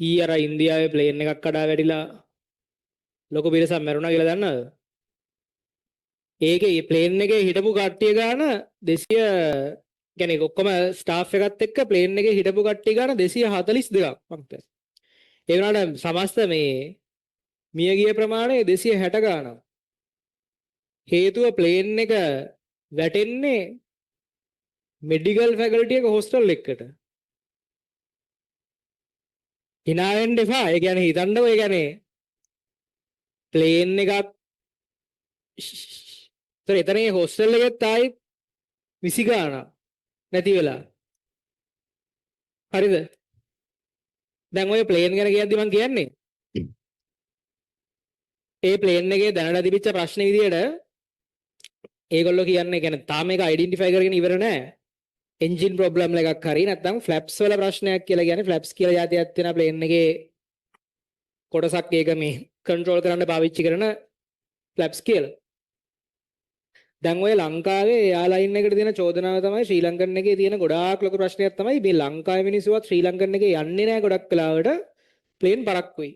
ඊ අර ඉන්දියාවේ ප්ලේන් එකක් කඩා වැටිලා ලොකු පිරිසක් මැරුණා කියලා දන්නවද? ඒකේ ප්ලේන් එකේ හිටපු කට්ටිය ගාන 200 කියන්නේ ඔක්කොම ස්ටාෆ් එකත් එක්ක ප්ලේන් එකේ හිටපු කට්ටිය ගාන 242ක් පන්තිස්. ඒ වුණාට සමස්ත මේ මිය ගිය ප්‍රමාණය 260 ගානක්. හේතුව ප්ලේන් එක වැටෙන්නේ මෙඩිකල් ෆැකල්ටි එක හොස්ටල් එකට. hina වෙන්න එපා. ඒ කියන්නේ හිතන්නකෝ ඒ කියන්නේ ප්ලේන් එකක් එතන හොස්ටල් එකෙත් ආයි 20 ගානක් නැති වෙලා. හරිද? දැන් ඔය ප්ලේන් ගැන කියද්දි මම කියන්නේ ඒ ප්ලේන් එකේ දැනට තිබිච්ච ප්‍රශ්නේ විදියට ඒගොල්ලෝ කියන්නේ කියන්නේ තාම මේක අයිඩෙන්ටිෆයි කරගෙන ඉවර නැහැ. එන්ජින් ප්‍රොබ්ලම් එකක් හරි නැත්නම් ෆ්ලැප්ස් වල ප්‍රශ්නයක් කියලා කියන්නේ ෆ්ලැප්ස් කියලා જાතියක් තියෙන ප්ලේන් එකේ කොටසක් ඒක මේ කන්ට්‍රෝල් කරන්න පාවිච්චි කරන ෆ්ලැප්ස් කියලා. දැන් ඔය ලංකාවේ එයාලයින් එකට තියෙන චෝදනාව තමයි ශ්‍රී ලංකන් එකේ තියෙන ගොඩාක් ලොකු ප්‍රශ්නයක් තමයි මේ ලංකාවේ මිනිස්සුවත් ශ්‍රී ලංකන් එකේ යන්නේ නැහැ ගොඩක් වෙලාවට ප්ලේන් පරක්කුයි.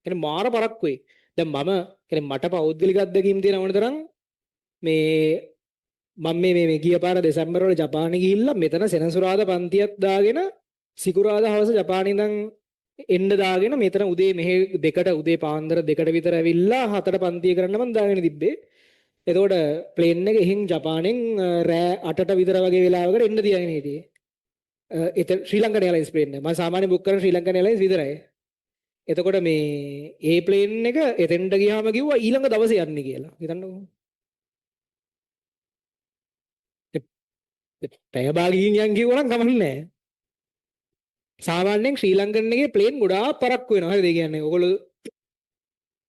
කියන්නේ මාර පරක්කුයි. දැන් මම කියන්නේ මට පෞද්ගලික අත්දැකීම් තියෙන ඕන තරම් මේ මම මේ ගිය පාර දෙසැම්බර් වල ජපානයේ ගිහිල්ලා මෙතන සෙනසුරාදා පන්තියක් දාගෙන සිකුරාදා හවස ජපානයේ ඉඳන් එන්න දාගෙන මෙතන උදේ මෙහෙ දෙකට උදේ පාන්දර දෙකට විතර ඇවිල්ලා හතට පන්තිය කරන්න මම දාගෙන තිබ්බේ. එතකොට ප්ලේන් එක එහෙන් ජපානයෙන් රෑ 8ට විතර වගේ වෙලාවකට එන්න තියාගෙන හිටියේ. එතන ශ්‍රී ලංකන් එයර්ලයින්ස් ප්ලේන් එක. මම සාමාන්‍යයෙන් බුක් කරන ශ්‍රී ලංකන් එයර්ලයින්ස් විතරයි. එතකොට මේ ඒ ප්ලේන් එක එතෙන්ට ගියාම කිව්වා ඊළඟ දවසේ යන්නේ කියලා. හිතන්නකෝ. පැය භාගකින් යන් කිව්වනම් කමන්නේ නැහැ. සාමාන්‍යයෙන් ශ්‍රී ලංකන් එකේ ප්ලේන් ගොඩාක් පරක්කු වෙනවා. හරිද? ඒ කියන්නේ ඔයගොල්ලෝ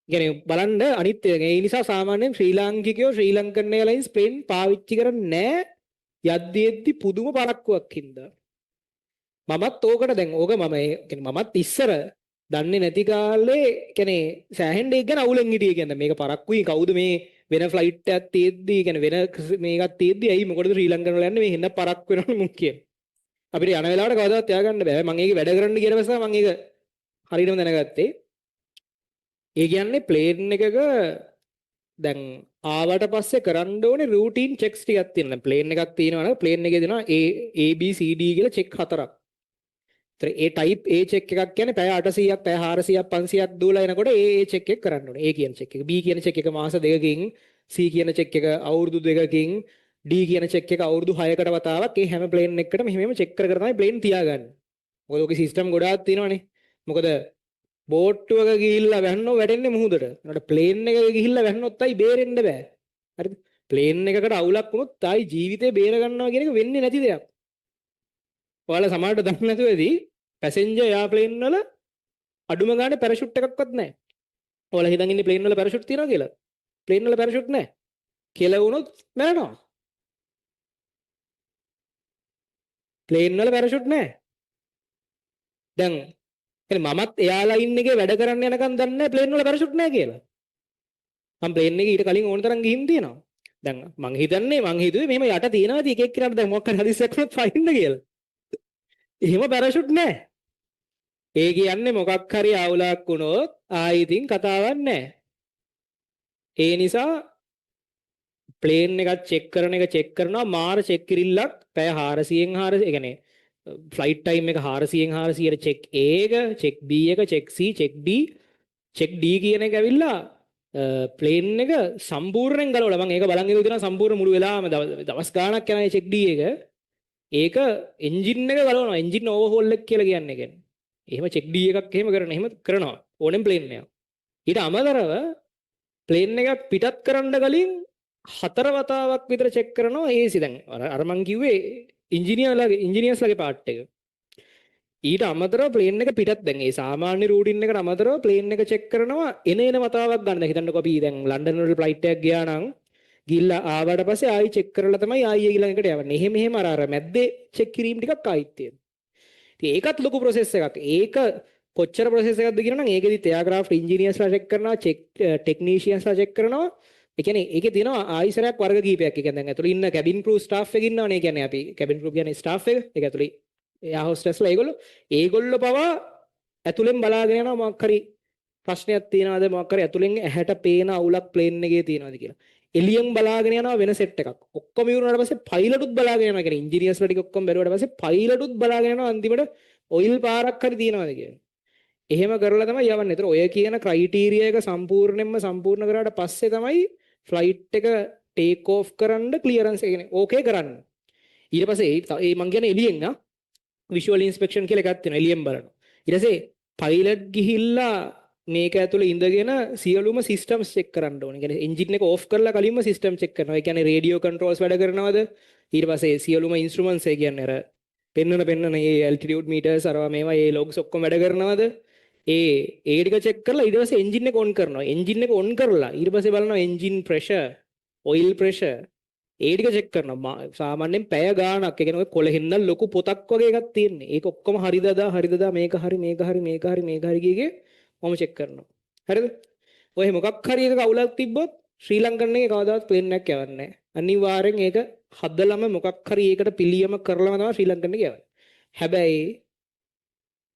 කියන්නේ බලන්න අනිත් එක. ඒ නිසා සාමාන්‍යයෙන් ශ්‍රී ලාංකිකයෝ ශ්‍රී ලංකන් එයර්ලයින්ස් ප්ලේන් පාවිච්චි කරන්නේ නැහැ. යද්දි පුදුම පරක්කුවක් හින්දා. මමත් ඕකට දැන් ඕක මමත් ඉස්සර දන්නේ නැති කාලේ කියන්නේ සෑහෙන්න ඒක ගැන අවුලෙන් හිටියේ කියන්නේ මේක පරක්කුයි කවුද මේ වෙන ෆ්ලයිට් එකක් තියෙද්දි කියන්නේ වෙන මේකක් තියෙද්දි ඇයි මොකටද ශ්‍රී ලංකන් වල යන්නේ මේ හෙන්න පරක් වෙනවනේ මුන් කියන්නේ. අපිට යන වෙලාවට කවදාවත් තියාගන්න බෑ. මම ඒක වැඩ කරන්න කියන නිසා මම ඒක හරියටම දැනගත්තේ. ඒ කියන්නේ ප්ලේන් එකක දැන් ආවට පස්සේ කරන්න ඕනේ රූටින් චෙක්ස් ටිකක් තියෙනවා. ප්ලේන් එකක් තියෙනවා නම් ප්ලේන් එකේ දෙනවා A B C D කියලා චෙක් හතරක්. ඒතර ඒ ටයිප් A චෙක් එකක් කියන්නේ පැය 800ක් පැය 400ක් 500ක් දූලා එනකොට A චෙක් එක කරන්න ඕනේ. A කියන චෙක් එක. B කියන චෙක් එක මාස 2කින්, C කියන චෙක් එක අවුරුදු 2කින්, D කියන චෙක් එක අවුරුදු 6කට වතාවක් ඒ හැම ප්ලේන් එකකටම මෙහෙම චෙක් කර කර තමයි ප්ලේන් තියාගන්නේ. මොකද ඔගේ සිස්ටම් ගොඩාක් තියෙනවානේ. මොකද බෝට්ටුවක ගිහිල්ලා වැන්නෝ වැටෙන්නේ මුහුදට. ඒකට ප්ලේන් එකක ගිහිල්ලා වැන්නොත් අයි බේරෙන්න බෑ. හරිද? ප්ලේන් එකකට අවුලක් වුණොත් ආයි ජීවිතේ බේර ගන්නවා කියන එක වෙන්නේ නැති දෙයක්. ඔයාලා සමහරට දන්නේ නැතුව ඇති පැසෙන්ජර් එයාප්ලේන් වල අඩුම ගානේ පැරෂුට් එකක්වත් නැහැ. ඔයාලා හිතන් ඉන්නේ ප්ලේන් වල පැරෂුට් තියනවා කියලා. ප්ලේන් වල පැරෂුට් නැහැ. කියලා වුණොත් මැරෙනවා. ප්ලේන් වල පැරෂුට් නැහැ. දැන් මමත් එයාලා ඉන්න එකේ වැඩ කරන්න යනකම් දන්නේ නැහැ ප්ලේන් වල පැරෂුට් නැහැ කියලා. මම ප්ලේන් එකේ ඊට කලින් ඕන තරම් ගිහින් තියෙනවා. දැන් මං හිතුවේ මෙහෙම යට තියෙනවාද එක එක්කෙනාට දැන් මොකක් හරි හදිස්සියක් වුණොත් ෆයින්ද කියලා. එහෙම පැරෂුට් නැහැ. ඒ කියන්නේ මොකක් හරි අවුලක් වුණොත් ආයි ඉතින් කතාවක් නැහැ. ඒ නිසා ප්ලේන් එකක් චෙක් කරනවා මාර චෙක් කිරිල්ලක් පැය 400න් 400 ඒ කියන්නේ ෆ්ලයිට් ටයිම් එක 400න් 400ට චෙක් A එක, චෙක් B එක, චෙක් C, චෙක් D කියන එක ඇවිල්ලා ප්ලේන් එක සම්පූර්ණයෙන් ගලවලා මම ඒක බලන් ඉඳලා සම්පූර්ණ මුළු වෙලාවම දවස් ගාණක් යනවා චෙක් D එක. ඒක එන්ජින් එක ගලවනවා. එන්ජින් ඕවර්හෝල් එක කියලා කියන්නේ. කියන්නේ එහෙම චෙක් D එකක් එහෙම කරනවා ඕනෙම ප්ලේන් එකක්. ඊට අමතරව ප්ලේන් එකක් පිටත් කරන්න කලින් 4 වතාවක් විතර චෙක් කරනවා AC. දැන් අර මං කිව්වේ ඉංජිනියර්ස්ලාගේ පාර්ට් එක. ඊට අමතරව ප්ලේන් එක පිටත් දැන් ඒ සාමාන්‍ය රූටින් එකට අමතරව ප්ලේන් එක චෙක් කරනවා එන වතාවක් ගන්න. දැන් හිතන්නකෝ අපි දැන් ලන්ඩන් වල ෆ්ලයිට් එකක් ගියා නම් ගිහිල්ලා ආවට පස්සේ ආයි චෙක් කරලා තමයි ආයි ඊළඟට යවන්නේ. එහෙම අර මැද්දේ චෙක් කිරීම ටිකක් ආයිත් තියෙනවා. ඉතින් ඒකත් ලොකු ප්‍රොසෙස් එකක්. ඒක කොච්චර ප්‍රොසෙස් එකක්ද කියනවා නම් ඒකෙදිත් එයාක්‍රාෆ්ට් ඉංජිනියර්ස්ලා චෙක් කරනවා, ටෙක්නීෂියන්ස්ලා චෙක් කරනවා. ඒ කියන්නේ ඒකේ තියෙනවා ආයිසරයක් වර්ග කීපයක්. ඒ කියන්නේ දැන් ඇතුළේ ඉන්න කැබින් ක්‍රූ ස්ටාෆ් එක ඉන්නවනේ. ඒ කියන්නේ අපි කැබින් ක්‍රූ කියන්නේ ස්ටාෆ් එක. ඒක ඇතුළේ එයා හොස්ටස්ලා ඒගොල්ලෝ පවා ඇතුලෙන් බලාගෙන යනවා මොකක් හරි ප්‍රශ්නයක් තියනවාද මොකක් හරි ඇතුලෙන් ඇහැට පේන අවුලක් ප්ලේන් එකේ තියනවාද කියලා. එළියෙන් බලාගෙන යනවා වෙන සෙට් එකක්. ඔක්කොම ඉවරනාට පස්සේ පයිලටුත් බලාගෙන යනවා කියන්නේ ඉන්ජිනියර්ස්ලා ටික ඔක්කොම බැලුවාට පස්සේ පයිලටුත් බලාගෙන යනවා අන්තිමට ඔයිල් පාරක් හරි තියනවාද කියලා. එහෙම කරලා තමයි යවන්නේ. ඒතර ඔය කියන ක්‍රයිටීරියා එක සම්පූර්ණ කරාට පස්සේ තමයි ෆ්ලයිට් එක ටේක් ඕෆ් කරන්න ක්ලියරන්ස් එක කියන්නේ ඕකේ කරන්න. ඊට පස්සේ ඒ මං කියන්නේ එළියෙන් විෂුවල් ඉන්ස්පෙක්ෂන් කියලා එකක් තියෙනවා එළියෙන් බලනවා. ඊට පස්සේ පයිලට් ගිහිල්ලා මේක ඇතුලේ ඉඳගෙන සියලුම සිස්ටම්ස් චෙක් කරන්න ඕනේ. කියන්නේ එන්ජින් එක ඕෆ් කරලා කලින්ම සිස්ටම් චෙක් කරනවා. ඒ කියන්නේ රේඩියෝ කන්ට්‍රෝල්ස් වැඩ කරනවද? ඊට පස්සේ සියලුම ඉන්ස්ට්‍රුමන්ට්ස් ඒ කියන්නේ අර පෙන්නන මේ ඇල්ටිටියුඩ් මීටර්ස් අරවා මේවා ඒ ලොග්ස් ඔක්කොම වැඩ කරනවද? ඒ ටික චෙක් කරලා ඊට පස්සේ එන්ජින් එක ඔන් කරනවා. එන්ජින් එක ඔන් කරලා ඊට පස්සේ බලනවා එන්ජින් ප්‍රෙෂර්, ඔයිල් ප්‍රෙෂර් ඒ ටික චෙක් කරනවා. සාමාන්‍යයෙන් පැය ගාණක්. ඒ කියන්නේ ඔය කොළහෙන්දල් ලොකු පොතක් වගේ එකක් තියෙන්නේ. ඒක ඔක්කොම හරිද මේක හරි කියේ මම චෙක් කරනවා. හරිද? ඔය මොකක් හරි එකක අවුලක් තිබ්බොත් ශ්‍රී ලංකන් එකේ කවදාවත් ප්ලේන් එකක් යවන්නේ නැහැ. අනිවාර්යෙන් ඒක හදලම මොකක් හරි ඒකට පිළියම කරලම තමයි ශ්‍රී ලංකන් එකේ යවන්නේ. හැබැයි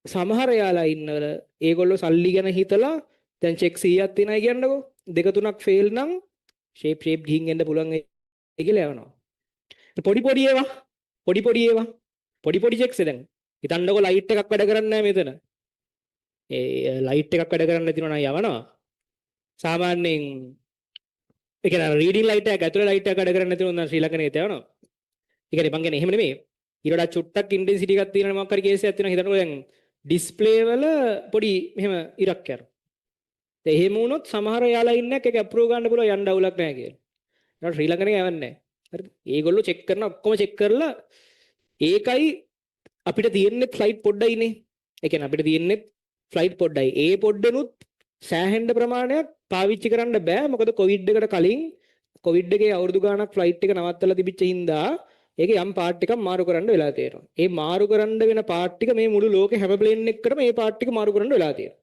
සමහර යාලා ඉන්නවල ඒගොල්ලෝ සල්ලි ගැන හිතලා දැන් චෙක් 100ක් තියනයි කියන්නකෝ. දෙක තුනක් ෆේල් නම් ෂේප් ගිහින් එන්න පුළුවන් ඒ කියලා යවනවා. පොඩි ඒවා චෙක්ස් දැන් හිතන්නකෝ ලයිට් එකක් වැඩ කරන්නේ නැහැ මෙතන. ඒ ලයිට් එකක් වැඩ කරන්න තියෙනවා නම් යවනවා. සාමාන්‍යයෙන් ඒ කියන්නේ රීඩින් ලයිට් එකක් ඇතුලේ ලයිට් එකක් වැඩ කරන්නේ නැතිව නම් ශ්‍රී ලංකනේ යවනවා. ඒ කියන්නේ මං කියන්නේ එහෙම නෙමෙයි. ඊට වඩා චුට්ටක් ඉන්ටෙන්සිටි එකක් තියෙන මොකක් හරි කේස් එකක් තියෙනවා. හිතන්නකෝ දැන් ඩිස්ප්ලේ වල පොඩි මෙහෙම ඉරක් යනවා. ඒ එහෙම වුණොත් සමහර යාලා ඉන්නක් ඒක අප්‍රූව් ගන්න පුළුවන් යන්න අවුලක් නැහැ කියලා. ඒකට ශ්‍රී ලංකනේ යවන්නේ නැහැ. හරිද? ඒගොල්ලෝ චෙක් කරන ඔක්කොම චෙක් කරලා ඒකයි අපිට තියෙන්නේ ෆ්ලයිට් පොඩ්ඩයිනේ. ඒ කියන්නේ අපිට තියෙන්නේ ෆ්ලයිට් පොඩ්ඩයි. ඒ පොඩ්ඩෙනුත් සෑහෙන්න ප්‍රමාණයක් පාවිච්චි කරන්න බෑ. මොකද කොවිඩ් එකට කලින් කොවිඩ් එකේ අවුරුදු ගාණක් ෆ්ලයිට් එක නවත්තලා තිබිච්ච හින්දා ඒකේ යම් පාර්ට් එකක් මාරු කරන්න වෙලා තියෙනවා. ඒ මාරු කරන්න වෙන පාර්ට් ටික මේ මුළු ලෝකේ හැම ප්ලේන් එකකටම මේ පාර්ට් ටික මාරු කරන්න වෙලා තියෙනවා.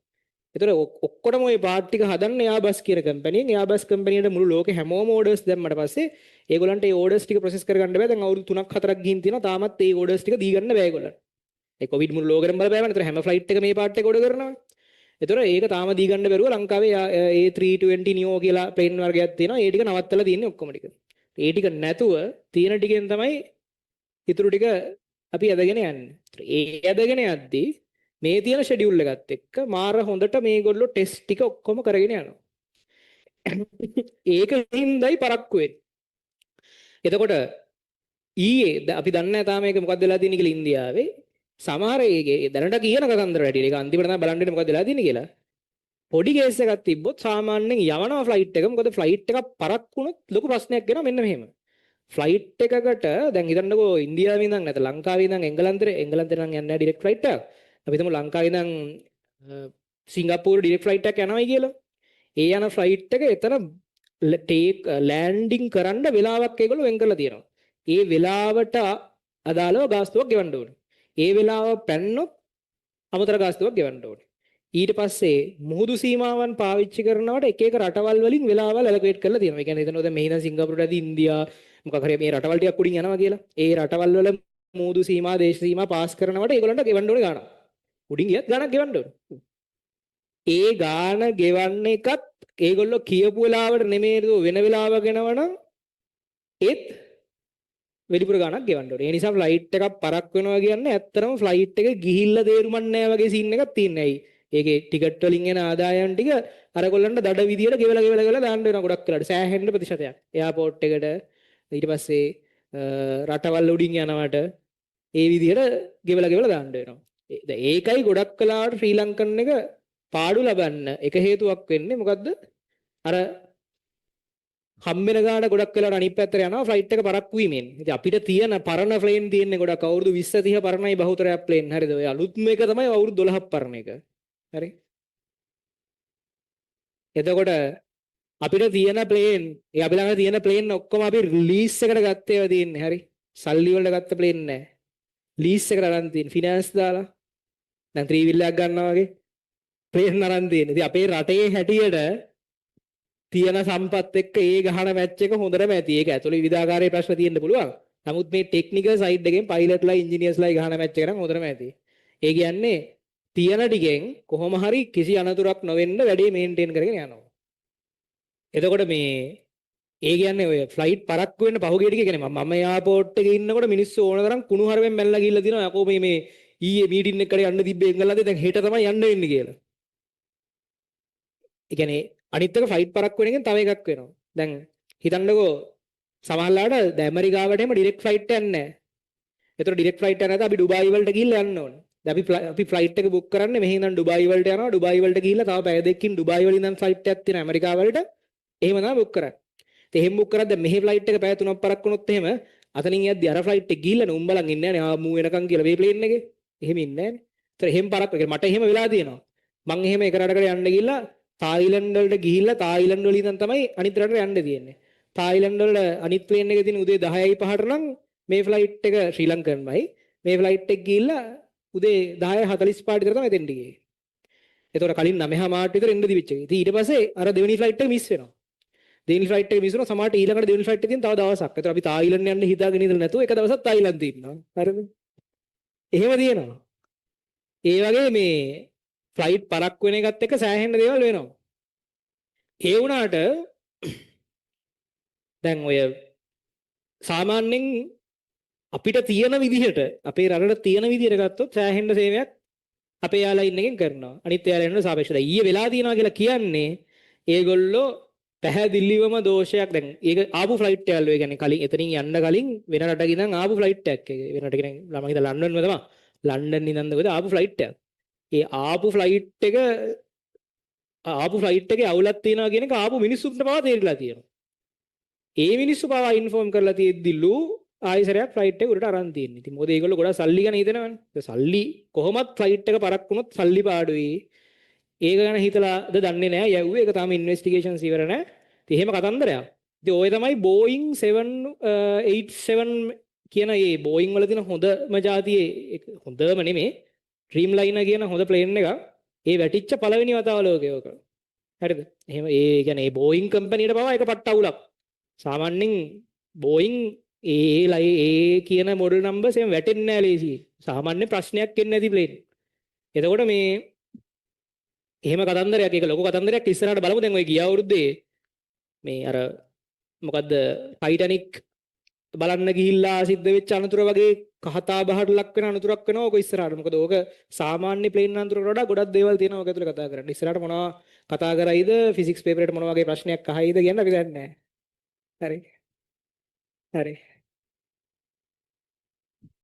ඒතර ඔක්කොටම ওই පාර්ට් ටික හදන්න එයාබස් කියන කම්පැනියෙන් එයාබස් කම්පැනියට මුළු ලෝකේ හැමෝම ඕඩර්ස් දැම්මට පස්සේ ඒගොල්ලන්ට ඒ ඕඩර්ස් ටික ප්‍රොසෙස් කරගන්න බෑ. දැන් අවුරුදු 3ක් 4ක් ගිහින් තියෙනවා. තාමත් ඒ ඕඩර්ස් ටික දී ගන්න බෑ ඒගොල්ලන්ට. ඒ කොවිඩ් මුළු ලෝකෙම බලපෑවනේ. ඒතර හැම ෆ්ලයිට් එක මේ පාර්ට් එක ඕඩර් කරනවා. ඒතර ඒක තාම දී ගන්න බැරුව ලංකාවේ A320 neo කියලා ප්ලේන් වර්ගයක් තියෙනවා. ඒ ටික නවත්තලා තියෙන්නේ ඔක්කොම ටික. ඒ ටික නැතුව තියෙන ටිකෙන් තමයි ඉතුරු ටික අපි ඇදගෙන යන්නේ. ඒ ඇදගෙන යද්දී මේ තියෙන ෂෙඩියුල් එකත් එක්ක මාර හොඳට මේගොල්ලෝ ටෙස්ට් ටික ඔක්කොම කරගෙන යනවා. ඒක හින්දායි පරක්කු වෙන්නේ. එතකොට ඊයේ අපි දන්නේ නැහැ තාම මේක මොකක්ද වෙලා තියෙන්නේ කියලා ඉන්දියාවේ සමහර ඒකේ දැනට කියන කතන්දර වැඩි. ඒක අන්තිමට තමයි බලන්න ඉන්නේ මොකක්ද වෙලා තියෙන්නේ කියලා. පොඩි කේස් එකක් තිබ්බොත් සාමාන්‍යයෙන් යවනවා ෆ්ලයිට් එක. මොකද ෆ්ලයිට් එකක් පරක් වුණොත් ලොකු ප්‍රශ්නයක් වෙනවා මෙන්න මෙහෙම. ෆ්ලයිට් එකකට දැන් හිතන්නකෝ ඉන්දියාවේ ඉඳන් නැත්නම් ලංකාවේ ඉඳන් එංගලන්තේ නම් යන්නේ නැහැ ඩිරෙක්ට් ෆ්ලයිට් එකක්. අපි හිතමු ලංකාවේ ඉඳන් සිංගප්පූරු ඩිරෙක්ට් ෆ්ලයිට් එකක් යනවායි කියලා. ඒ යන ෆ්ලයිට් එක එතන ටේක් ලෑන්ඩින් කරන්න වෙලාවක් ඒගොල්ලෝ වෙන් කරලා තියෙනවා. ඒ වෙලාවට අදාළව ගාස්තුවක් ගෙවන්න ඕනේ. ඒ වෙලාව පැන්නොත් අමතර ගාස්තුවක් ගෙවන්න ඕනේ. ඊට පස්සේ මුහුදු සීමාවන් පාවිච්චි කරනවට එක එක රටවල් වලින් වෙලාවල් ඇලොකේට් කරලා තියෙනවා. ඒ කියන්නේ එතන දැන් මෙහි ඉඳන් සිංගප්පූරුට ඇදී ඉන්දියා මොකක් හරි මේ රටවල් ටිකක් උඩින් යනවා කියලා. ඒ රටවල් වල මුහුදු සීමා දේශ සීමා පාස් කරනවට ඒගොල්ලන්ට ගෙවන්න ඕනේ ගාණක්. උඩින් ගියත් ගාණක් ගෙවන්න ඕනේ. ඒ ගාණ ගෙවන්න එකත් ඒගොල්ලෝ කියපු වෙලාවට නෙමෙයි වෙන වෙලාවක ගෙනවනම් ඒත් වැඩිපුර ගාණක් ගෙවන්න ඕනේ. ඒ නිසා ෆ්ලයිට් එකක් පරක් වෙනවා කියන්නේ ඇත්තටම ෆ්ලයිට් එක ගිහිල්ලා තේරුමක් නැහැ වගේ සීන් එකක් තියෙනවා. ඒකේ ටිකට් වලින් එන ආදායම් ටික අරගොල්ලන්ට දඩ විදියට ගෙවලා දාන්න වෙනවා ගොඩක් වෙලාට. සෑහෙන්න ප්‍රතිශතයක්. එයාපෝට් එකට ඊට පස්සේ රටවල් උඩින් යනවට ඒ විදියට ගෙවලා දාන්න වෙනවා. ඒකයි ගොඩක් වෙලාවට ශ්‍රී ලංකන් එක පාඩු ලබන්න එක හේතුවක් වෙන්නේ මොකද්ද? අර හම්බෙන ගාන ගොඩක් වෙලාවට අනිත් පැත්තට යනවා ෆ්ලයිට් එක පරක්කු වීමෙන්. ඉතින් අපිට තියෙන පරණ ප්ලේන් තියෙන්නේ ගොඩක් අවුරුදු 20 30 පරණයි බහුතරයක් ප්ලේන්. හරිද? ඔය අලුත්ම එක තමයි අවුරුදු 12ක් පරණ එක. හරි? එතකොට අපිට තියෙන ප්ලේන්, ඒ අපි ළඟ තියෙන ප්ලේන් ඔක්කොම අපි ලීස් එකට ගත්ත ඒවා තියෙන්නේ. හරි? සල්ලි වලට ගත්ත ප්ලේන් නෑ. ලීස් එකට අරන් තියෙන ෆිනෑන්ස් දාලා. දැන් 3 wheeler එකක් ගන්නවා වගේ ප්ලේන් අරන් තියෙන. ඉතින් අපේ රටේ හැටියට තියෙන සම්පත් එක්ක ඒ ගහන මැච් එක හොඳටම ඇති. ඒක ඇතුළේ විවිධාකාරයේ ප්‍රශ්න තියෙන්න පුළුවන්. නමුත් මේ ටෙක්නිකල් සයිඩ් එකෙන් පයිලට්ලා ඉන්ජිනියර්ස්ලා ගහන මැච් එක නම් හොඳටම ඇති. ඒ කියන්නේ තියෙන ටිකෙන් කොහොම හරි කිසි අනතුරක් නොවෙන්න වැඩේ මේන්ටේන් කරගෙන යනවා. එතකොට මේ ඒ කියන්නේ ඔය ෆ්ලයිට් පරක්කු වෙන්න පහුගිය ටික කියන්නේ මම එයාපෝට් එකේ ඉන්නකොට මිනිස්සු ඕන තරම් කුණු හරවෙන් මැල්ලා ගිහිල්ලා දිනවා යකෝ මේ ඊයේ මීටින් එකකට යන්න තිබ්බේ එංගලන්තේ දැන් හෙට තමයි යන්න වෙන්නේ කියලා. ඒ කියන්නේ අනිත් එක ෆ්ලයිට් පරක්කු වෙන එකෙන් තව එකක් වෙනවා. දැන් හිතන්නකෝ සමහරලාට දැන් ඇමරිකාවට එම ඩිරෙක්ට් ෆ්ලයිට් යන්නේ නැහැ. ඒතර ඩිරෙක්ට් ෆ්ලයිට් යන නැත්නම් අපි ඩුබායි වලට ගිහිල්ලා යන්න ඕනේ. දැන් අපි ෆ්ලයිට් එක බුක් කරන්නේ මෙහි ඉඳන් ඩුබායි වලට යනවා. ඩුබායි වලට ගිහිල්ලා තව පැය දෙකකින් ඩුබායි වලින් ඉඳන් ෆ්ලයිට් එකක් තියෙනවා ඇමරිකාව වලට. එහෙම තමයි බුක් කරන්නේ. ඉතින් එහෙම බුක් කරද්දී මෙහි ෆ්ලයිට් එක පැය 3ක් පරක් වුණොත් එහෙම අතනින් යද්දී අර ෆ්ලයිට් එක ගිහිල්ලා නුඹලන් ඉන්නේ නැහැ නේ. ආ මූ වෙනකන් කියලා මේ ප්ලේන් එකේ. එහෙම ඉන්නේ නැහැ නේ. ඒතර එහෙම පරක් මට එහෙම වෙලා තියෙනවා. මං එහෙම එක රටකට යන්න ගිහිල්ලා තායිලන්ඩ් වලට ගිහිල්ලා තායිලන්ඩ් වලින් ඉඳන් තමයි අනිත් රටට යන්න තියෙන්නේ. තායිලන්ඩ් වල අනිත් ප්ලේන් එකේ තියෙන උදේ 10:05ට නම් මේ ෆ්ලයිට් එක ශ්‍රී ලංකන්මයි. මේ ෆ්ලයිට් එක ගිහිල්ලා උදේ 10:45 විතර තමයි එතෙන්ට ගියේ. ඒතකොට කලින් 9:00 විතර එන්න දිවිච්ච එක. ඉතින් ඊට පස්සේ අර දෙවෙනි ෆ්ලයිට් එක මිස් වෙනවා. දෙවෙනි ෆ්ලයිට් එක මිස් වුණා සමහරට ඊළඟට දෙවෙනි ෆ්ලයිට් එකකින් තව දවසක්. ඒතකොට අපි තායිලන්ඩ් යන්න හිතාගෙන ඉඳලා නැතුව එක දවසක් තායිලන්තේ ඉන්නවා. හරිද? එහෙම තියෙනවා. ඒ වගේ මේ ෆ්ලයිට් පරක් වෙන එකත් එක්ක සෑහෙන දේවල් වෙනවා. ඒ වුණාට දැන් ඔය සාමාන්‍යයෙන් අපිට තියෙන විදිහට අපේ රටට තියෙන විදිහට ගත්තොත් සෑහෙන සේවයක් අපේ එයාලයින් එකෙන් කරනවා. අනිත් එයාලයින්ට සාපේක්ෂව ඊයේ වෙලා තියෙනවා කියලා කියන්නේ ඒගොල්ලෝ පැහැදිලිවම දෝෂයක් දැන් ඒක ආපු ෆ්ලයිට් එකල් ඒ කියන්නේ කලින් එතනින් යන්න කලින් වෙන රටක ඉඳන් ආපු ෆ්ලයිට් එකක් ඒක වෙන රටක ඉඳන් ළමයි ඉඳන් ලන්ඩන් වල තමයි ලන්ඩන් ඉඳන් දවද ආපු ෆ්ලයිට් එකක්. ඒ ආපු ෆ්ලයිට් එකේ අවුලක් තියෙනවා කියන එක ආපු මිනිස්සුන්ට පවා තේරිලා තියෙනවා. ඒ මිනිස්සු පවා ඉන්ෆෝම් කරලා තියෙද්දිලු ආයිසරයක් ෆ්ලයිට් එක උඩට අරන් තියෙන්නේ. ඉතින් මොකද ඒගොල්ලෝ ගොඩක් සල්ලි ගැන හිතනවනේ. ඒ සල්ලි කොහොමත් ෆ්ලයිට් එක පරක් වුණොත් සල්ලි පාඩුයි. ඒක ගැන හිතලාද දන්නේ නැහැ. යව්වේ ඒක තාම ඉන්වෙස්ටිගේෂන්ස් ඉවර නැහැ. ඉතින් එහෙම කතන්දරයක්. ඉතින් ඔය තමයි Boeing 787 කියන මේ Boeing වල තියෙන හොඳම જાතියේ හොඳම නෙමෙයි Dreamliner කියන හොඳ ප්ලේන් එක. ඒ වැටිච්ච පළවෙනි වතාව ලෝකේ ඕක. හරිද? එහෙම ඒ කියන්නේ මේ Boeing කම්පැනිට පවා ඒක පට්ට අවුලක්. සාමාන්‍යයෙන් Boeing ඒ කියන මොඩල් නම්බර්ස් එහෙම වැටෙන්නේ නැහැ ලේසි. සාමාන්‍ය ප්‍රශ්නයක් එන්නේ නැති ප්ලේන්. එතකොට මේ එහෙම කතන්දරයක් ඒක ලොකු කතන්දරයක් ඉස්සරහට බලමු. දැන් ඔය ගිය අවුරුද්දේ මේ අර මොකද්ද ටයිටැනික් බලන්න ගිහිල්ලා සිද්ධ වෙච්ච අනතුර වගේ කහතා බහට ලක් වෙන අනතුරක් වෙනවා ඕක ඉස්සරහට. මොකද ඕක සාමාන්‍ය ප්ලේන් අනතුරකට වඩා ගොඩක් දේවල් තියෙනවා ඕක ඇතුලේ කතා කරන්න. ඉස්සරහට මොනවා කතා කරයිද ෆිසික්ස් පේපර් එකට මොන වගේ ප්‍රශ්නයක් අහයිද කියන්න අපි දන්නේ නැහැ. හරි. හරි.